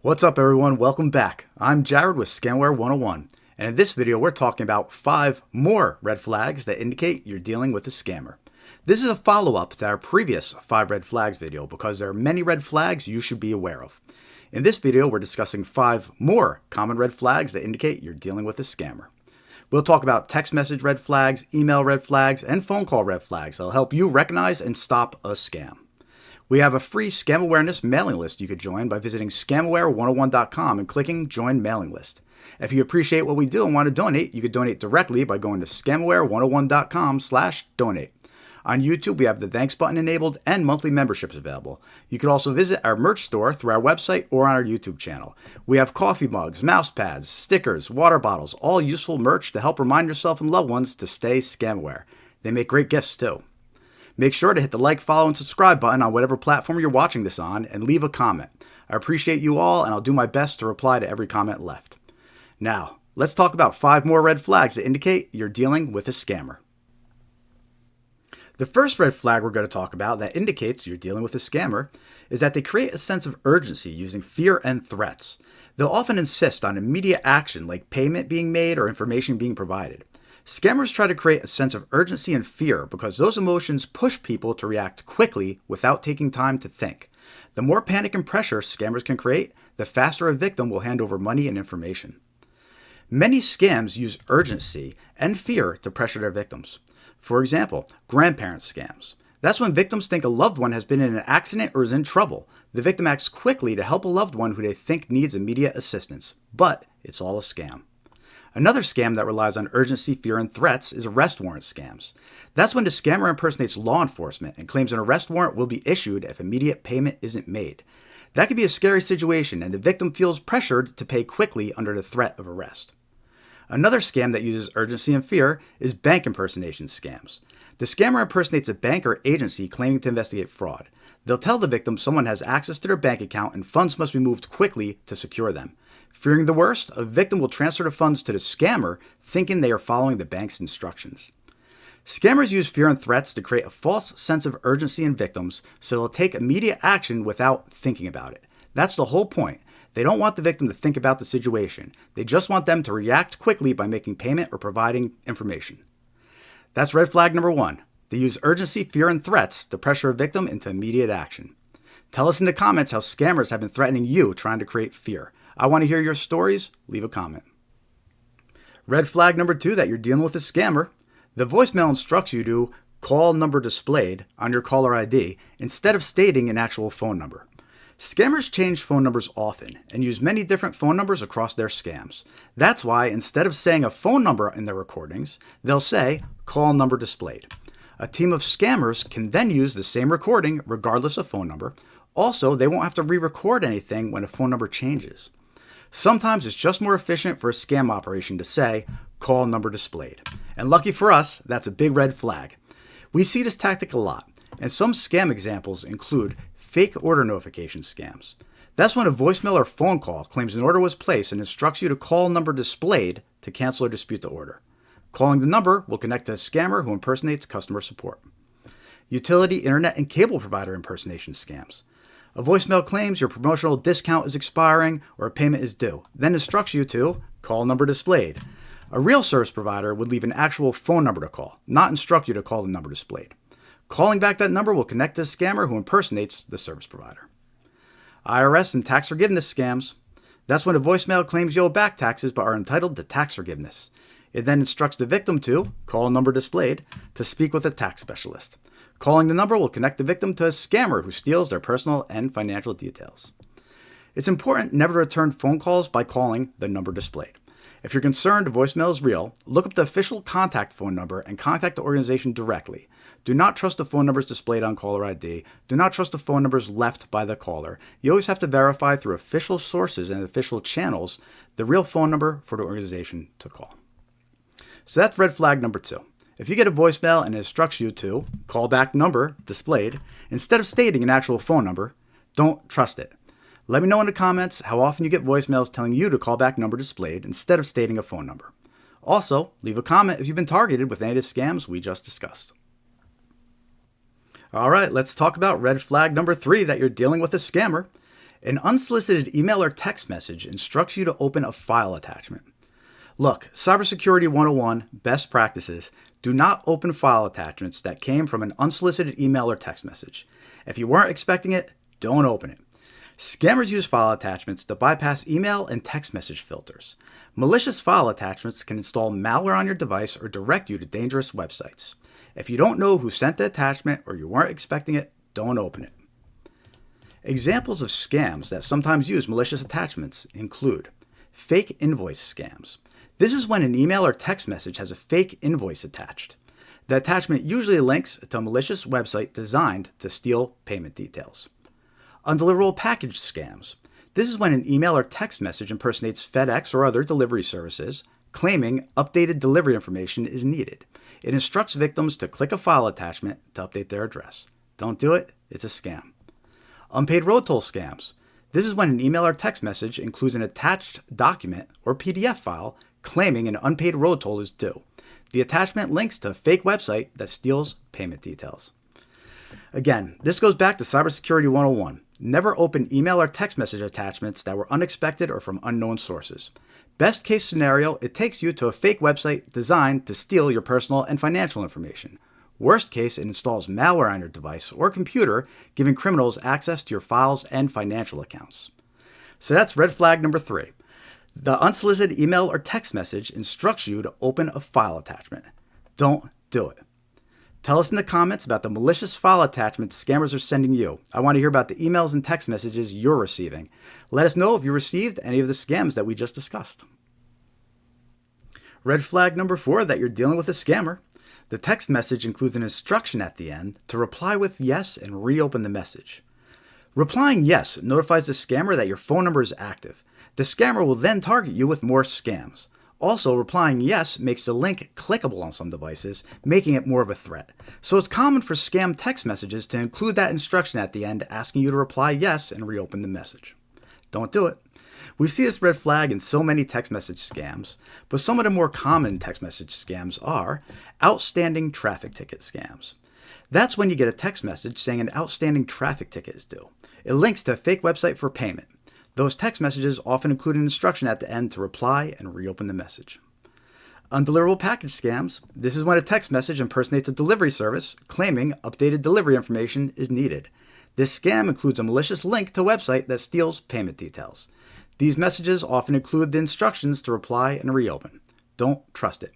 What's up everyone, welcome back. I'm Jared with Scamware 101, and in this video we're talking about 5 more red flags that indicate you're dealing with a scammer. This is a follow-up to our previous 5 red flags video because there are many red flags you should be aware of. In this video we're discussing 5 more common red flags that indicate you're dealing with a scammer. We'll talk about text message red flags, email red flags, and phone call red flags that'll help you recognize and stop a scam. We have a free scam awareness mailing list you could join by visiting scamaware101.com and clicking Join Mailing List. If you appreciate what we do and want to donate, you could donate directly by going to scamaware101.com/donate. On YouTube, we have the thanks button enabled and monthly memberships available. You could also visit our merch store through our website or on our YouTube channel. We have coffee mugs, mouse pads, stickers, water bottles, all useful merch to help remind yourself and loved ones to stay scam aware. They make great gifts too. Make sure to hit the like, follow, and subscribe button on whatever platform you're watching this on, and leave a comment. I appreciate you all, and I'll do my best to reply to every comment left. Now, let's talk about 5 more red flags that indicate you're dealing with a scammer. The first red flag we're going to talk about that indicates you're dealing with a scammer is that they create a sense of urgency using fear and threats. They'll often insist on immediate action like payment being made or information being provided. Scammers try to create a sense of urgency and fear because those emotions push people to react quickly without taking time to think. The more panic and pressure scammers can create, the faster a victim will hand over money and information. Many scams use urgency and fear to pressure their victims. For example, grandparent scams. That's when victims think a loved one has been in an accident or is in trouble. The victim acts quickly to help a loved one who they think needs immediate assistance, but it's all a scam. Another scam that relies on urgency, fear, and threats is arrest warrant scams. That's when the scammer impersonates law enforcement and claims an arrest warrant will be issued if immediate payment isn't made. That can be a scary situation, and the victim feels pressured to pay quickly under the threat of arrest. Another scam that uses urgency and fear is bank impersonation scams. The scammer impersonates a bank or agency claiming to investigate fraud. They'll tell the victim someone has access to their bank account and funds must be moved quickly to secure them. Fearing the worst, a victim will transfer the funds to the scammer, thinking they are following the bank's instructions. Scammers use fear and threats to create a false sense of urgency in victims, so they'll take immediate action without thinking about it. That's the whole point. They don't want the victim to think about the situation. They just want them to react quickly by making payment or providing information. That's red flag number 1. They use urgency, fear, and threats to pressure a victim into immediate action. Tell us in the comments how scammers have been threatening you trying to create fear. I want to hear your stories. Leave a comment. Red flag number 2 that you're dealing with a scammer. The voicemail instructs you to call number displayed on your caller ID instead of stating an actual phone number. Scammers change phone numbers often and use many different phone numbers across their scams. That's why instead of saying a phone number in their recordings, they'll say call number displayed. A team of scammers can then use the same recording regardless of phone number. Also, they won't have to re-record anything when a phone number changes. Sometimes it's just more efficient for a scam operation to say, call number displayed. And lucky for us, that's a big red flag. We see this tactic a lot, and some scam examples include fake order notification scams. That's when a voicemail or phone call claims an order was placed and instructs you to call number displayed to cancel or dispute the order. Calling the number will connect to a scammer who impersonates customer support. Utility, internet, and cable provider impersonation scams. A voicemail claims your promotional discount is expiring or a payment is due, then instructs you to call number displayed. A real service provider would leave an actual phone number to call, not instruct you to call the number displayed. Calling back that number will connect to a scammer who impersonates the service provider. IRS and tax forgiveness scams. That's when a voicemail claims you owe back taxes but are entitled to tax forgiveness. It then instructs the victim to call a number displayed to speak with a tax specialist. Calling the number will connect the victim to a scammer who steals their personal and financial details. It's important never to return phone calls by calling the number displayed. If you're concerned the voicemail is real, look up the official contact phone number and contact the organization directly. Do not trust the phone numbers displayed on caller ID. Do not trust the phone numbers left by the caller. You always have to verify through official sources and official channels the real phone number for the organization to call. So that's red flag number 2. If you get a voicemail and it instructs you to call back number displayed, instead of stating an actual phone number, don't trust it. Let me know in the comments how often you get voicemails telling you to call back number displayed instead of stating a phone number. Also, leave a comment if you've been targeted with any of the scams we just discussed. Alright, let's talk about red flag number 3 that you're dealing with a scammer. An unsolicited email or text message instructs you to open a file attachment. Look, Cybersecurity 101, best practices, do not open file attachments that came from an unsolicited email or text message. If you weren't expecting it, don't open it. Scammers use file attachments to bypass email and text message filters. Malicious file attachments can install malware on your device or direct you to dangerous websites. If you don't know who sent the attachment or you weren't expecting it, don't open it. Examples of scams that sometimes use malicious attachments include fake invoice scams. This is when an email or text message has a fake invoice attached. The attachment usually links to a malicious website designed to steal payment details. Undeliverable package scams. This is when an email or text message impersonates FedEx or other delivery services, claiming updated delivery information is needed. It instructs victims to click a file attachment to update their address. Don't do it, it's a scam. Unpaid road toll scams. This is when an email or text message includes an attached document or PDF file claiming an unpaid road toll is due. The attachment links to a fake website that steals payment details. Again, this goes back to Cybersecurity 101. Never open email or text message attachments that were unexpected or from unknown sources. Best case scenario, it takes you to a fake website designed to steal your personal and financial information. Worst case, it installs malware on your device or computer, giving criminals access to your files and financial accounts. So that's red flag number 3. The unsolicited email or text message instructs you to open a file attachment. Don't do it. Tell us in the comments about the malicious file attachments scammers are sending you. I want to hear about the emails and text messages you're receiving. Let us know if you received any of the scams that we just discussed. Red flag number 4, that you're dealing with a scammer. The text message includes an instruction at the end to reply with yes and reopen the message. Replying yes notifies the scammer that your phone number is active. The scammer will then target you with more scams. Also, replying yes makes the link clickable on some devices, making it more of a threat. So it's common for scam text messages to include that instruction at the end asking you to reply yes and reopen the message. Don't do it. We see this red flag in so many text message scams, but some of the more common text message scams are outstanding traffic ticket scams. That's when you get a text message saying an outstanding traffic ticket is due. It links to a fake website for payment. Those text messages often include an instruction at the end to reply and reopen the message. Undeliverable package scams. This is when a text message impersonates a delivery service, claiming updated delivery information is needed. This scam includes a malicious link to a website that steals payment details. These messages often include the instructions to reply and reopen. Don't trust it.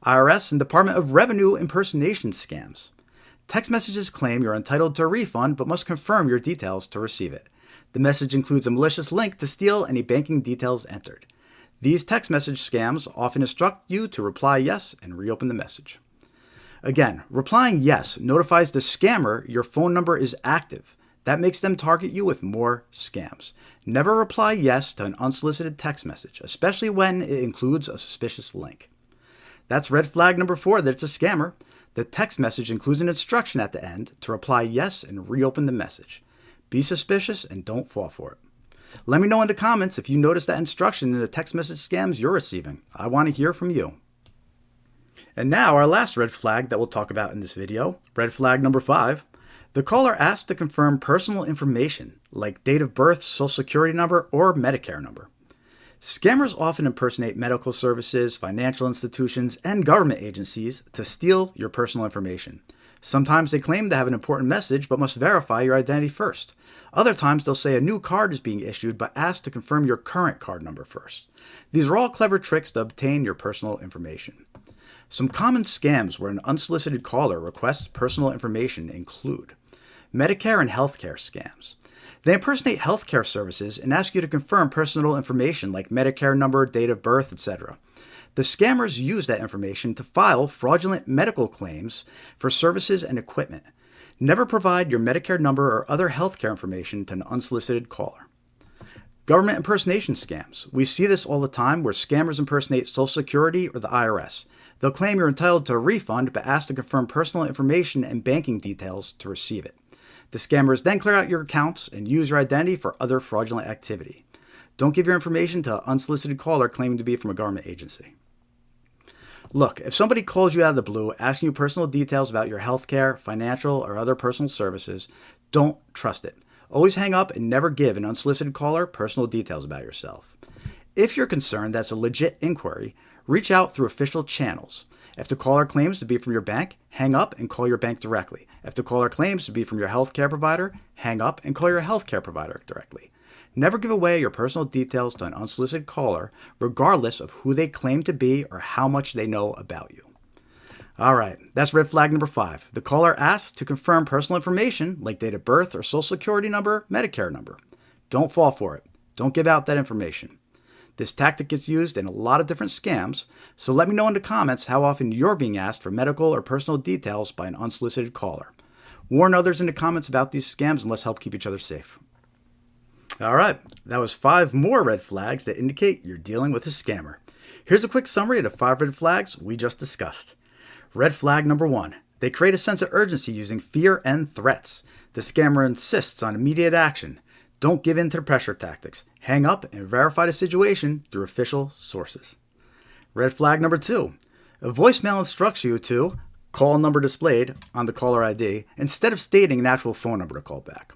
IRS and Department of Revenue impersonation scams. Text messages claim you're entitled to a refund but must confirm your details to receive it. The message includes a malicious link to steal any banking details entered. These text message scams often instruct you to reply yes and reopen the message. Again, replying yes notifies the scammer your phone number is active. That makes them target you with more scams. Never reply yes to an unsolicited text message, especially when it includes a suspicious link. That's red flag number 4, that it's a scammer. The text message includes an instruction at the end to reply yes and reopen the message. Be suspicious and don't fall for it. Let me know in the comments if you notice that instruction in the text message scams you're receiving. I want to hear from you. And now our last red flag that we'll talk about in this video, red flag number 5. The caller asks to confirm personal information like date of birth, social security number, or Medicare number. Scammers often impersonate medical services, financial institutions, and government agencies to steal your personal information. Sometimes they claim to have an important message but must verify your identity first. Other times they'll say a new card is being issued but ask to confirm your current card number first. These are all clever tricks to obtain your personal information. Some common scams where an unsolicited caller requests personal information include Medicare and healthcare scams. They impersonate healthcare services and ask you to confirm personal information like Medicare number, date of birth, etc. The scammers use that information to file fraudulent medical claims for services and equipment. Never provide your Medicare number or other healthcare information to an unsolicited caller. Government impersonation scams. We see this all the time where scammers impersonate Social Security or the IRS. They'll claim you're entitled to a refund but ask to confirm personal information and banking details to receive it. The scammers then clear out your accounts and use your identity for other fraudulent activity. Don't give your information to an unsolicited caller claiming to be from a government agency. Look, if somebody calls you out of the blue asking you personal details about your healthcare, financial, or other personal services, don't trust it. Always hang up and never give an unsolicited caller personal details about yourself. If you're concerned that's a legit inquiry, reach out through official channels. If the caller claims to be from your bank, hang up and call your bank directly. If the caller claims to be from your healthcare provider, hang up and call your healthcare provider directly. Never give away your personal details to an unsolicited caller, regardless of who they claim to be or how much they know about you. All right, that's red flag number 5. The caller asks to confirm personal information like date of birth or social security number, Medicare number. Don't fall for it. Don't give out that information. This tactic gets used in a lot of different scams, so let me know in the comments how often you're being asked for medical or personal details by an unsolicited caller. Warn others in the comments about these scams and let's help keep each other safe. All right, that was 5 more red flags that indicate you're dealing with a scammer. Here's a quick summary of the 5 red flags we just discussed. Red flag number 1. They create a sense of urgency using fear and threats. The scammer insists on immediate action. Don't give in to the pressure tactics. Hang up and verify the situation through official sources. Red flag number 2. A voicemail instructs you to call number displayed on the caller ID instead of stating an actual phone number to call back.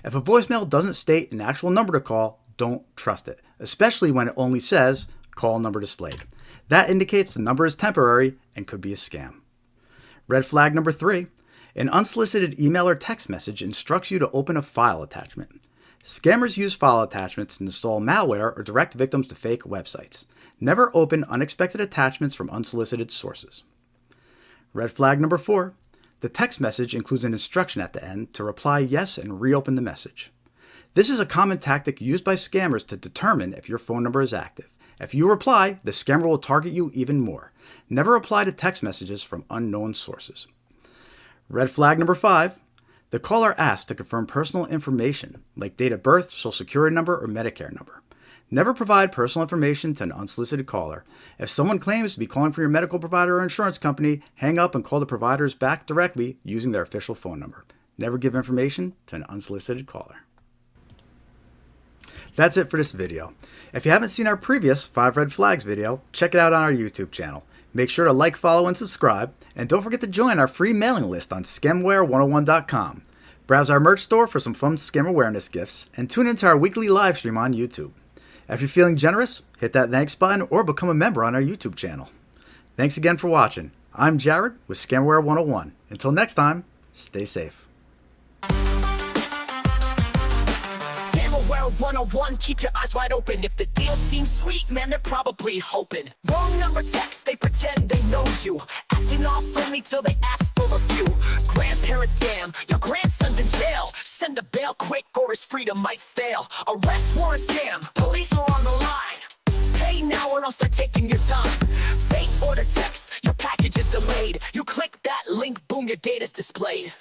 If a voicemail doesn't state an actual number to call, don't trust it, especially when it only says call number displayed. That indicates the number is temporary and could be a scam. Red flag number 3. An unsolicited email or text message instructs you to open a file attachment. Scammers use file attachments to install malware or direct victims to fake websites. Never open unexpected attachments from unsolicited sources. Red flag number 4. The text message includes an instruction at the end to reply yes and reopen the message. This is a common tactic used by scammers to determine if your phone number is active. If you reply, the scammer will target you even more. Never reply to text messages from unknown sources. Red flag number 5. The caller asks to confirm personal information like date of birth, social security number, or Medicare number. Never provide personal information to an unsolicited caller. If someone claims to be calling for your medical provider or insurance company, hang up and call the providers back directly using their official phone number. Never give information to an unsolicited caller. That's it for this video. If you haven't seen our previous 5 red flags video, check it out on our YouTube channel. Make sure to like, follow, and subscribe, and don't forget to join our free mailing list on scamware101.com. Browse our merch store for some fun scam awareness gifts, and tune into our weekly live stream on YouTube. If you're feeling generous, hit that thanks button or become a member on our YouTube channel. Thanks again for watching. I'm Jared with Scamware 101. Until next time, stay safe. Scamware 101, keep your eyes wide open. If the deal seems sweet, man, they're probably hoping. Wrong number text, they pretend they know you. Acting all friendly till they ask for a few. Grandparent scam, your grandson's in jail. Send a bail quick or his freedom might fail. Arrest warrant scam, police are on the line. Pay now or else they're taking your time. Fake order text, your package is delayed. You click that link, boom, your data's displayed.